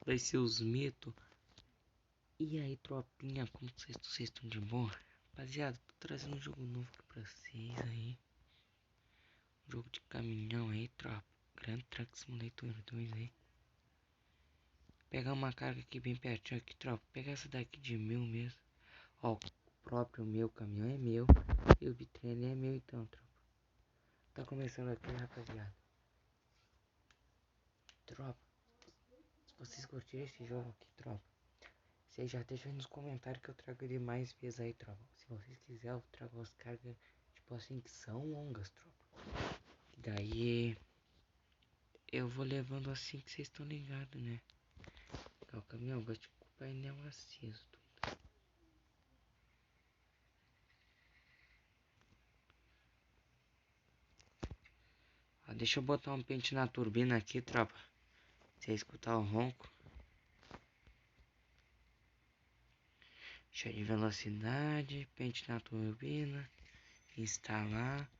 vai ser os mitos. E aí, tropinha, como vocês estão de boa? Rapaziada, tô trazendo um jogo novo aqui pra vocês aí. Um jogo de caminhão aí, tropa. Grand Truck Simulator 2 aí. Pegar uma carga aqui bem pertinho aqui, tropa. Pegar essa daqui de 1000 mesmo. Ó, o próprio meu caminhão é meu. E o bitrem é meu então, tropa. Tá começando aqui, rapaziada. Tropa, se vocês curtirem esse jogo aqui, tropa, vocês já deixam aí nos comentários que eu trago ele mais vezes aí, tropa. Se vocês quiserem, eu trago as cargas, tipo assim, que são longas, tropa. E daí, eu vou levando assim que vocês estão ligados, né? O caminhão gosta com o painel aceso, tudo. Ó, deixa eu botar um pente na turbina aqui, tropa. Você escutar o ronco. Cheio de velocidade, pente na turbina. Instalar.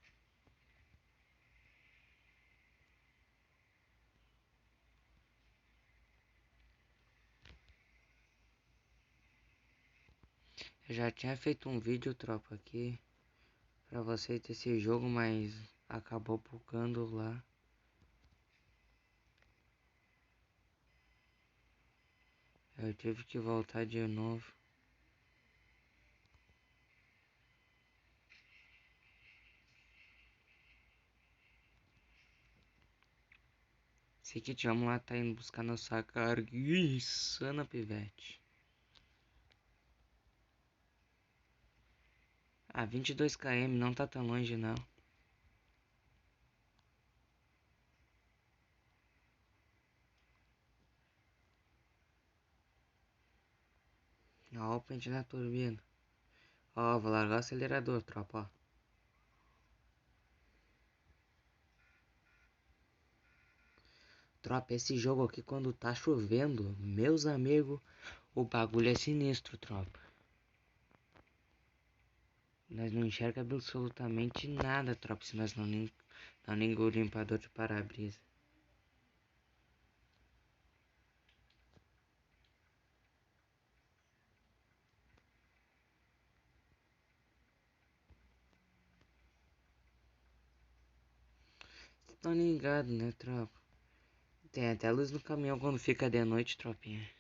Eu já tinha feito um vídeo, tropa, aqui pra vocês desse jogo, mas acabou bugando lá. Eu tive que voltar de novo. Seguinte, vamos lá, tá indo buscar nossa carga insana, pivete. Ah, 22 km, não tá tão longe não. Ó, o pente na turbina. Ó, vou largar o acelerador, tropa, ó. Tropa, esse jogo aqui quando tá chovendo, meus amigos, o bagulho é sinistro, tropa. Nós não enxerga absolutamente nada, tropa, se nós não liga o limpador de para-brisa. Tá ligado, né, tropa? Tem até luz no caminhão quando fica de noite, tropinha.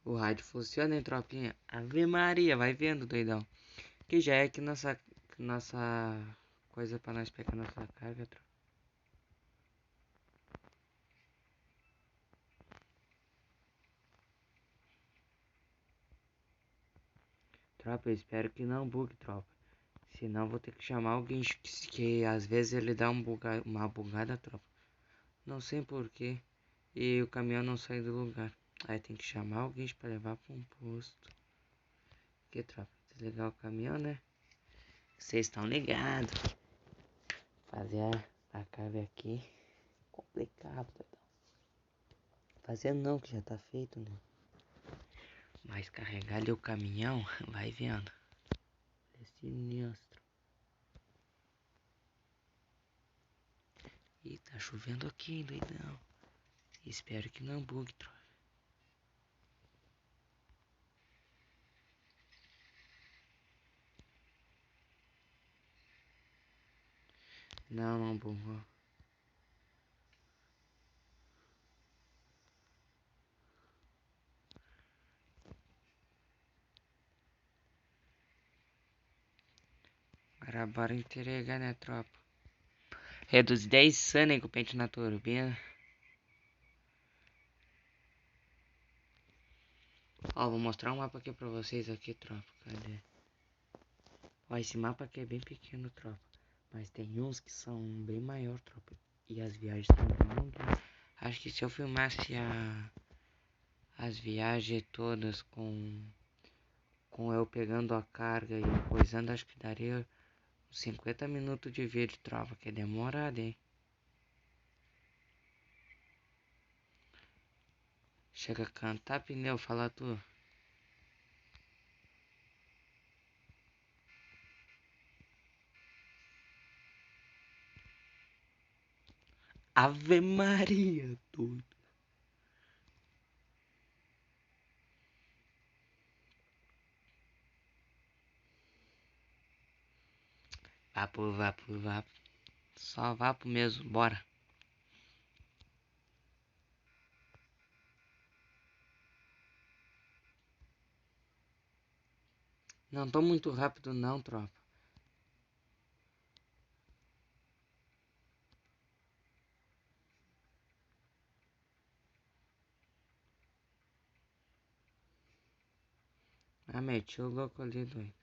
O rádio funciona, hein, tropinha? Ave Maria, vai vendo, doidão. Que já é que nossa coisa pra nós pegar nossa carga, tropa. Tropa, eu espero que não bugue, tropa. Senão vou ter que chamar alguém que às vezes ele dá uma bugada, tropa. Não sei porquê. E o caminhão não sai do lugar. Aí tem que chamar alguém pra levar pra um posto. Que, tropa? Desligar o caminhão, né? Vocês estão ligados. Fazer a carga aqui. Complicado, doidão. Fazer não, que já tá feito, né? Mas carregar ali o caminhão, vai vendo. É sinistro. Ih, tá chovendo aqui, hein, doidão. Espero que não bugue, tropa. Não, não bugou. Agora bora entregar, né, tropa? Reduz 10 sana com o pente na turbina. Ó, vou mostrar um mapa aqui pra vocês aqui, tropa. Cadê? Ó, esse mapa aqui é bem pequeno, tropa. Mas tem uns que são bem maior, tropa. E as viagens estão bem longas. Acho que se eu filmasse as viagens todas com eu pegando a carga e coisando, acho que daria uns 50 minutos de vídeo, tropa. Que é demorado, hein? Chega a cantar pneu, fala tu. Ave Maria, doido. Vapo, vapo, vapo. Só vapo mesmo, bora. Não tô muito rápido não, tropa. Ah, meti o louco ali, doido.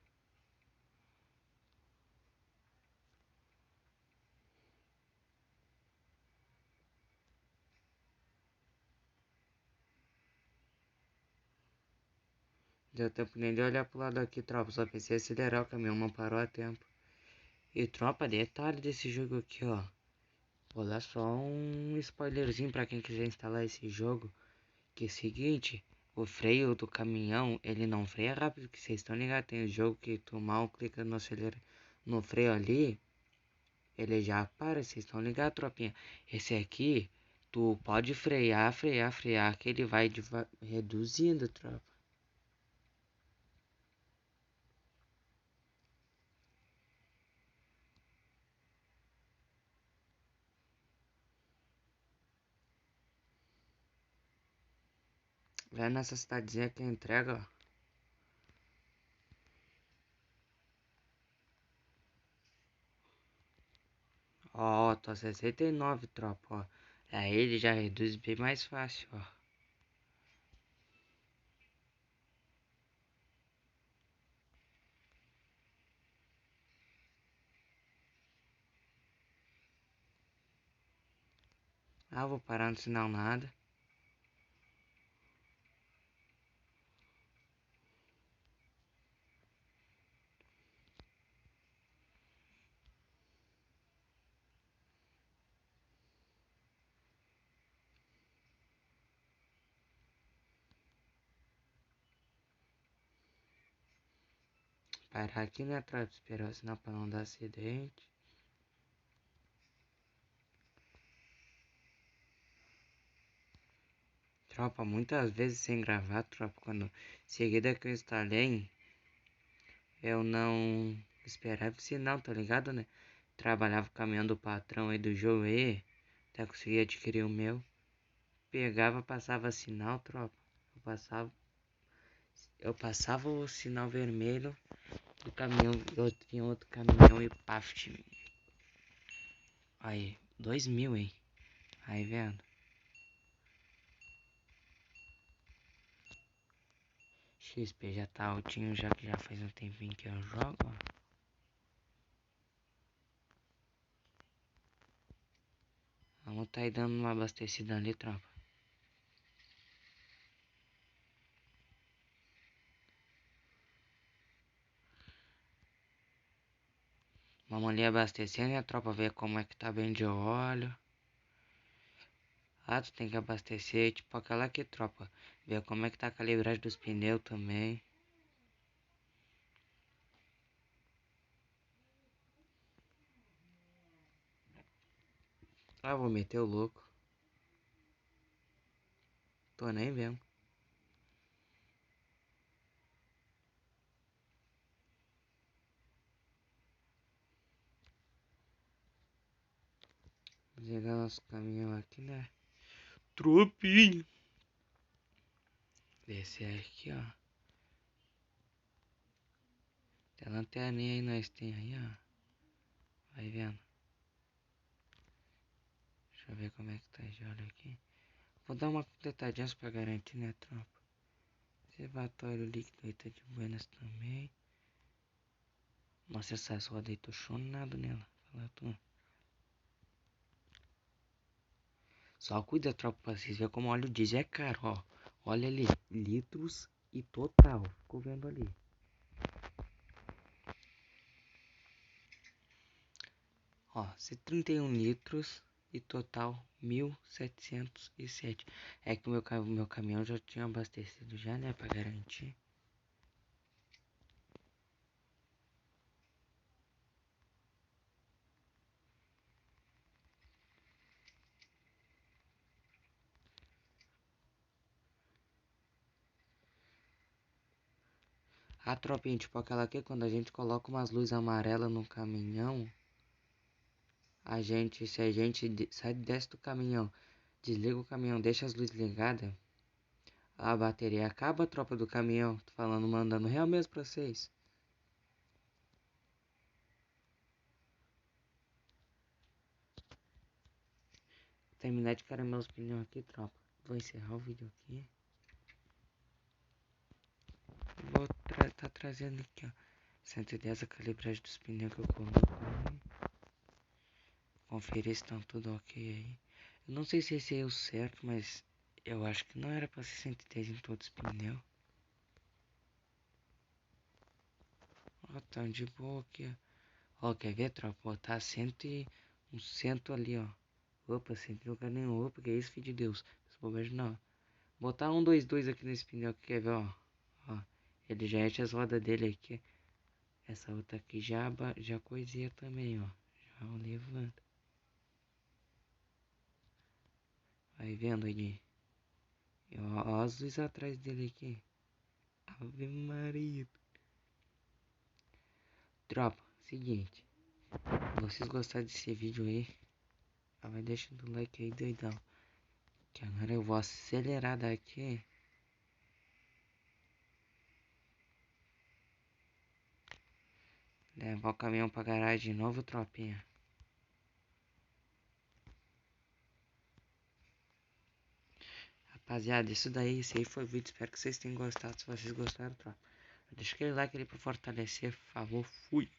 Deu tempo nem de olhar pro lado aqui, tropa. Só pensei em acelerar, o caminhão não parou a tempo. E tropa, detalhe desse jogo aqui, ó. Vou dar só um spoilerzinho pra quem quiser instalar esse jogo. Que é o seguinte, o freio do caminhão, ele não freia rápido, que vocês estão ligados. Tem o jogo que tu mal clica no no freio ali, ele já para, vocês estão ligados, tropinha. Esse aqui, tu pode frear, frear, frear, que ele vai reduzindo, tropa. Vai nessa cidadezinha que entrega, ó. Ó, tô 69, tropa, ó. Aí ele já reduz bem mais fácil, ó. Ah, vou parar no sinal nada. Parar aqui, né, tropa? Esperar o sinal pra não dar acidente. Tropa, muitas vezes sem gravar, tropa, quando seguida que eu instalei, eu não esperava o sinal, tá ligado, né? Trabalhava o caminhão do patrão aí do jogo aí, até conseguir adquirir o meu. Pegava, passava sinal, tropa. Eu passava o sinal vermelho do caminhão, eu tinha outro caminhão e paf, aí, 2000, hein? Aí, vendo? XP já tá altinho, já que já faz um tempinho que eu jogo, ó. Vamos tá aí dando uma abastecida ali, tropa. Vamos ali abastecendo e a tropa ver como é que tá bem de óleo. Ah, tu tem que abastecer, tipo aquela aqui, tropa. Ver como é que tá a calibragem dos pneus também. Ah, vou meter o louco. Tô nem vendo. Desligar nosso caminhão aqui, né? Tropinha. Descer aqui, ó. Tem lanterninha aí, nós tem aí, ó. Vai vendo. Deixa eu ver como é que tá de óleo aqui. Vou dar uma completadinha só pra garantir, né, tropa? Reservatório líquido aí tá de buenas também. Nossa, essas rodas aí, tô chonado nela. Fala tu. Só cuida, tropa, pra vocês verem como óleo diesel é caro, ó. Olha ali, litros e total. Ficou vendo ali. Ó, 31 litros e total 1.707. É que o meu caminhão já tinha abastecido já, né, pra garantir. A tropinha, tipo aquela aqui, quando a gente coloca umas luzes amarelas no caminhão, se a gente sai desce do caminhão, desliga o caminhão, deixa as luzes ligadas, a bateria acaba, a tropa do caminhão. Tô falando, mandando real mesmo pra vocês. Terminar de caramelar os pneus aqui, tropa. Vou encerrar o vídeo aqui. Vou tá trazendo aqui, ó. 110 a calibragem dos pneus que eu coloco. Conferir se estão tudo ok aí. Eu não sei se esse é o certo, mas eu acho que não era pra ser 110 em todos os pneus. Ó, tá de boa aqui, ó. Ó, quer ver, tropa? Ó, tá 100 e um cento ali, ó. Opa, sem lugar nenhum. Opa, que é isso, filho de Deus. Bobagem não. Botar 122 aqui nesse pneu aqui, quer ver, ó. Ó, ele já enche as rodas dele aqui. Essa outra aqui já coisinha também, ó. Já levanta. Vai vendo aí. Ó, as luzes atrás dele aqui. Ave Maria. Tropa, seguinte. Se vocês gostaram desse vídeo aí, vai deixando o like aí, doidão. Que agora eu vou acelerar daqui. Levar o caminhão pra garagem de novo, tropinha. Rapaziada, esse aí foi o vídeo. Espero que vocês tenham gostado. Se vocês gostaram, tropa, deixa aquele like ali pra fortalecer. Falou, fui.